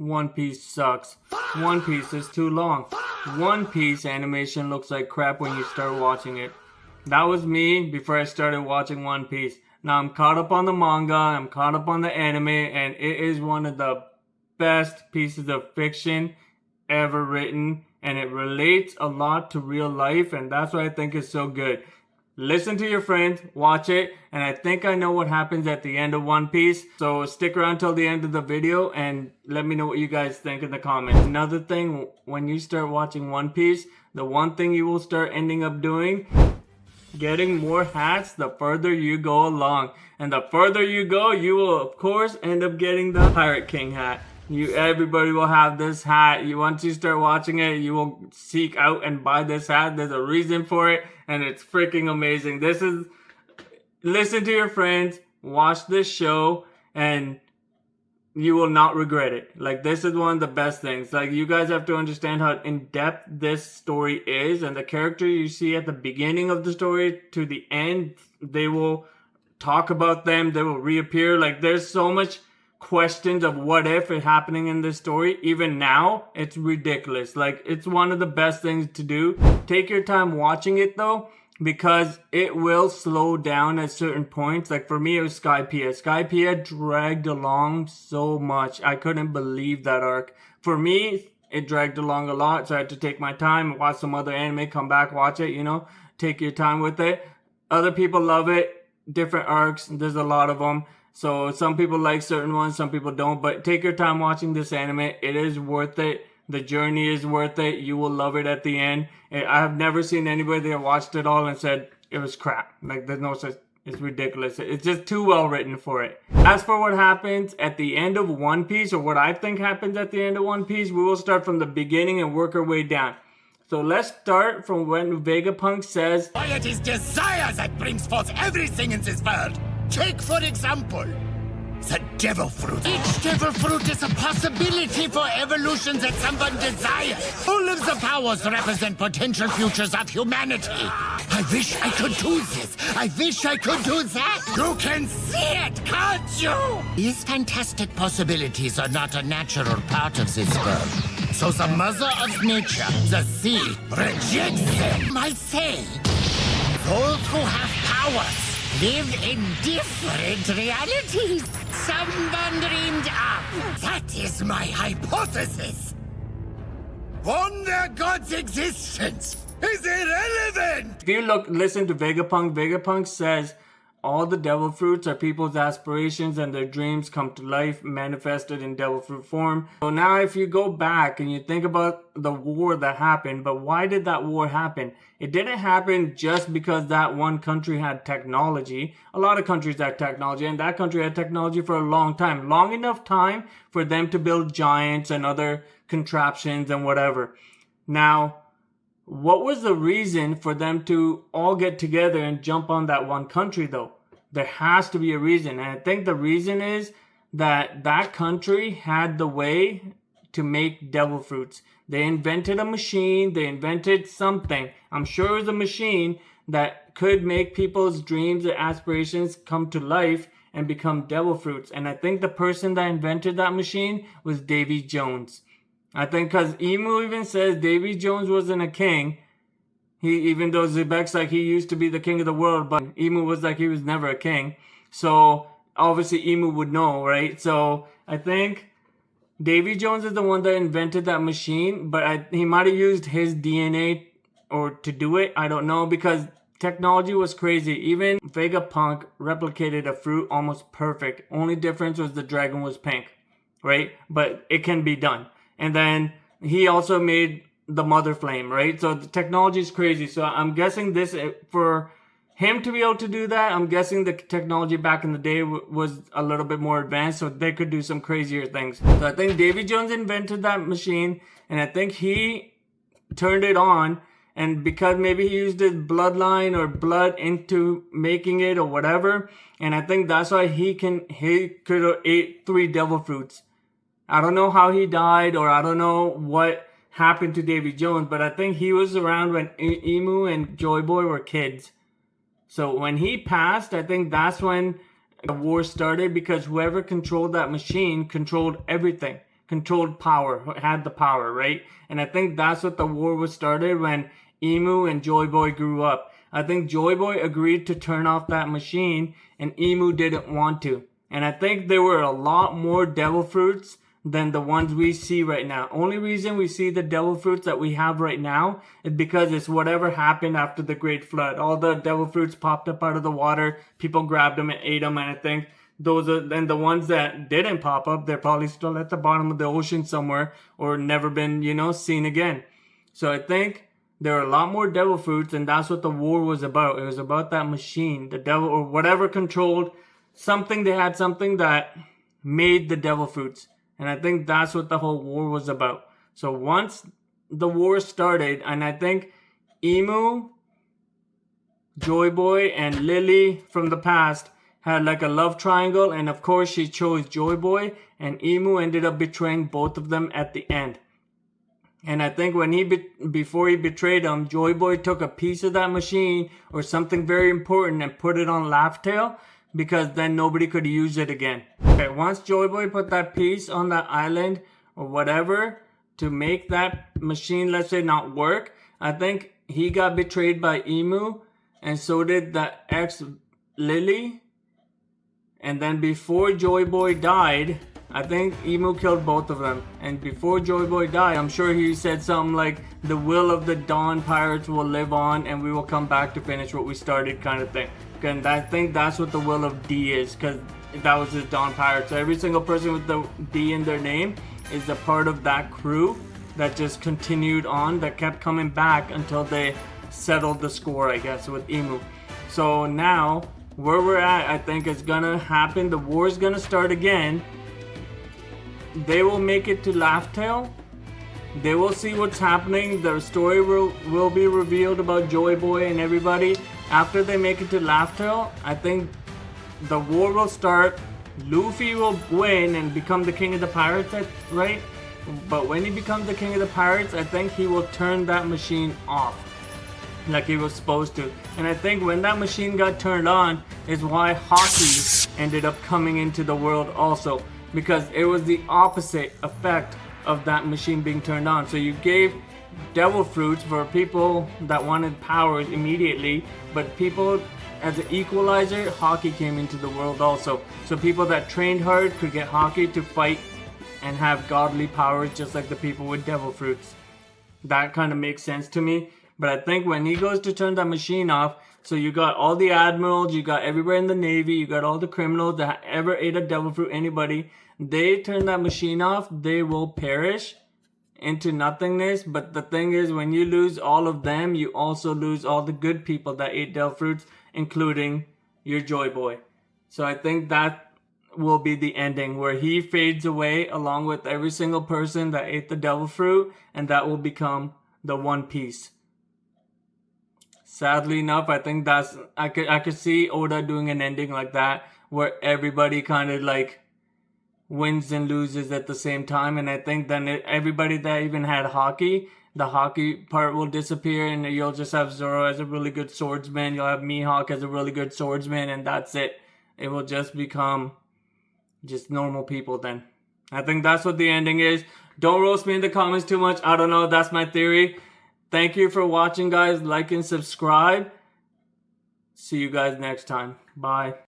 One Piece sucks. One Piece is too long. One Piece animation looks like crap when you start watching it. That was me before I started watching One Piece. Now I'm caught up on the manga, I'm caught up on the anime, and it is one of the best pieces of fiction ever written, and it relates a lot to real life, and that's what I think is so good. Listen to your friends, watch it, and I think I know what happens at the end of One Piece. So stick around till the end of the video and let me know what you guys think in the comments. Another thing, when you start watching One Piece, the one thing you will start ending up doing, getting more hats the further you go along. And the further you go, you will of course end up getting the Pirate King hat. Everybody will have this hat. Once you start watching it, you will seek out and buy this hat. There's a reason for it, and it's freaking amazing. Listen to your friends, watch this show, and you will not regret it. Like, this is one of the best things. Like, you guys have to understand how in-depth this story is, and the character you see at the beginning of the story to the end, they will talk about them, they will reappear. Like, there's so much questions of what if it happening in this story. Even now, it's ridiculous. Like, it's one of the best things to do. Take your time watching it though, because it will slow down at certain points. Like for me, it was Skypiea. Skypiea dragged along so much. I couldn't believe that arc. For me, it dragged along a lot, so I had to take my time, watch some other anime, come back, watch it, you know, take your time with it. Other people love it, different arcs, there's a lot of them. So some people like certain ones, some people don't. But take your time watching this anime. It is worth it. The journey is worth it. You will love it at the end. I have never seen anybody that watched it all and said it was crap. Like, there's no such... It's ridiculous. It's just too well written for it. As for what happens at the end of One Piece, or what I think happens at the end of One Piece, we will start from the beginning and work our way down. So let's start from when Vegapunk says, "It is desire that brings forth everything in this world. Take, for example, the devil fruit. Each devil fruit is a possibility for evolution that someone desires. All of the powers represent potential futures of humanity. I wish I could do this. I wish I could do that. You can see it, can't you? These fantastic possibilities are not a natural part of this world. So the mother of nature, the sea, rejects them. I say, those who have powers live in different realities. Someone dreamed up. That is my hypothesis. Wonder God's existence is irrelevant. If you listen to Vegapunk, Vegapunk says all the devil fruits are people's aspirations and their dreams come to life, manifested in devil fruit form. So now if you go back and you think about the war that happened, but why did that war happen? It didn't happen just because that one country had technology. A lot of countries had technology, and that country had technology for a long time. Long enough time for them to build giants and other contraptions and whatever. Now, what was the reason for them to all get together and jump on that one country though? There has to be a reason. And I think the reason is that that country had the way to make devil fruits. They invented a machine. They invented something. I'm sure it was a machine that could make people's dreams and aspirations come to life and become devil fruits. And I think the person that invented that machine was Davy Jones. I think because Imu even says Davy Jones wasn't a king. Even though Zebek's like he used to be the king of the world, but Imu was like he was never a king. So obviously Imu would know, right? So I think Davy Jones is the one that invented that machine, but he might have used his DNA or to do it. I don't know, because technology was crazy. Even Vegapunk replicated a fruit almost perfect. Only difference was the dragon was pink, right? But it can be done. And then he also made the mother flame, right? So the technology is crazy. So I'm guessing this, for him to be able to do that, I'm guessing the technology back in the day was a little bit more advanced, so they could do some crazier things. So I think Davy Jones invented that machine, and I think he turned it on, and because maybe he used his bloodline or blood into making it or whatever, and I think that's why he could have ate 3 devil fruits. I don't know how he died, or I don't know what happened to Davy Jones, but I think he was around when Imu and Joy Boy were kids. So when he passed, I think that's when the war started, because whoever controlled that machine controlled everything. controlled power, had the power, right? And I think that's what the war was started when Emu and Joy Boy grew up. I think Joy Boy agreed to turn off that machine and Emu didn't want to. And I think there were a lot more devil fruits than the ones we see right now. Only reason we see the devil fruits that we have right now is because it's whatever happened after the Great Flood. All the devil fruits popped up out of the water. People grabbed them and ate them. And I think those are then the ones that didn't pop up. They're probably still at the bottom of the ocean somewhere or never been, seen again. So I think there are a lot more devil fruits, and that's what the war was about. It was about that machine, the devil or whatever controlled something. They had something that made the devil fruits. And I think that's what the whole war was about. So once the war started, and I think Emu, Joy Boy, and Lily from the past had like a love triangle. And of course she chose Joy Boy, and Emu ended up betraying both of them at the end. And I think when before he betrayed them, Joy Boy took a piece of that machine or something very important and put it on Laugh-Tale, because then nobody could use it again. Okay, once Joy Boy put that piece on that island or whatever to make that machine, let's say, not work, I think he got betrayed by Emu, and so did the ex Lily. And then before Joy Boy died, I think Emu killed both of them. And before Joy Boy died, I'm sure he said something like, the will of the Dawn Pirates will live on and we will come back to finish what we started, kind of thing. And I think that's what the will of D is, because that was his Dawn Pirates. So every single person with the D in their name is a part of that crew that just continued on, that kept coming back until they settled the score, I guess, with Emu. So now, where we're at, I think is gonna happen. The war is gonna start again. They will make it to Laugh-Tale. They will see what's happening. The story will be revealed about Joy Boy and everybody. After they make it to Laugh-Tale, I think the war will start. Luffy will win and become the king of the pirates, right? But when he becomes the king of the pirates, I think he will turn that machine off like he was supposed to. And I think when that machine got turned on is why Haki ended up coming into the world also, because it was the opposite effect of that machine being turned on. So you gave devil fruits for people that wanted powers immediately, but people, as an equalizer, Haki came into the world also. So people that trained hard could get Haki to fight and have godly powers just like the people with devil fruits. That kind of makes sense to me. But I think when he goes to turn that machine off, so you got all the admirals, you got everybody in the Navy, you got all the criminals that ever ate a devil fruit, anybody, they turn that machine off, they will perish into nothingness. But the thing is, when you lose all of them, you also lose all the good people that ate devil fruits, including your Joy Boy. So I think that will be the ending, where he fades away along with every single person that ate the devil fruit, and that will become the One Piece. Sadly enough, I think that's, I could see Oda doing an ending like that, where everybody kind of like wins and loses at the same time. And I think then everybody that even had Haki, the Haki part will disappear, and you'll just have Zoro as a really good swordsman, you'll have Mihawk as a really good swordsman, and that's it. It will just become just normal people then. I think that's what the ending is. Don't roast me in the comments too much. I don't know. That's my theory. Thank you for watching, guys. Like and subscribe. See you guys next time. Bye.